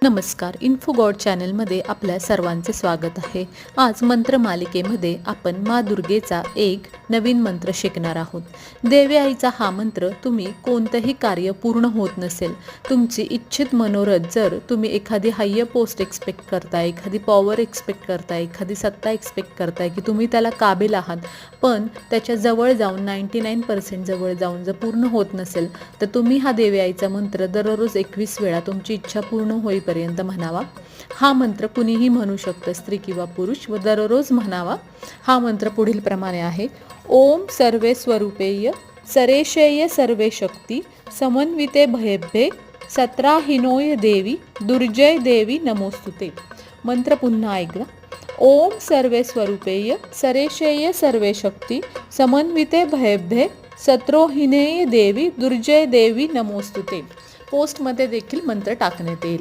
नमस्कार, info God चॅनलमध्ये आपल्या सर्वांचे स्वागत आहे. आज मंत्र मालिकेमध्ये आपण माँ दुर्गेचा एक नवीन मंत्र शिकणार आहोत. देवी आईचा हा मंत्र तुम्ही कोणतंही कार्य पूर्ण होत नसेल, तुमची इच्छित मनोरथ, जर तुम्ही एखादी हायर पोस्ट एक्सपेक्ट करताय, एखादी पॉवर एक्सपेक्ट करताय, एखादी सत्ता एक्सपेक्ट करताय की तुम्ही त्याला काबिल आहात, पण त्याच्या जवळ जाऊन 99% जवळ जाऊन जर पूर्ण होत नसेल, तर तुम्ही हा देवी आईचा मंत्र दररोज 21 वेळा तुमची इच्छा पूर्ण होईपर्यंत म्हणावा. हा मंत्र कुणीही म्हणू शकतं, स्त्री किंवा पुरुष, व दररोज म्हणावा. हा मंत्र पुढील प्रमाणे आहे: ओम सर्वे स्वरूपेय सरेशेय सर्वे शक्ती समन्विते भयभ्ये सत्राहिनोय देवी दुर्जय देवी नमोस्तुते. मंत्र पुन्हा ऐकला. ओम सर्वे स्वरूपेय सरेशेय सर्वे शक्ती समन्विते भयभ्ये सत्रोहिनेय देवी दुर्जय देवी नमोस्तुते. पोस्टमध्ये देखील मंत्र टाकण्यात येईल.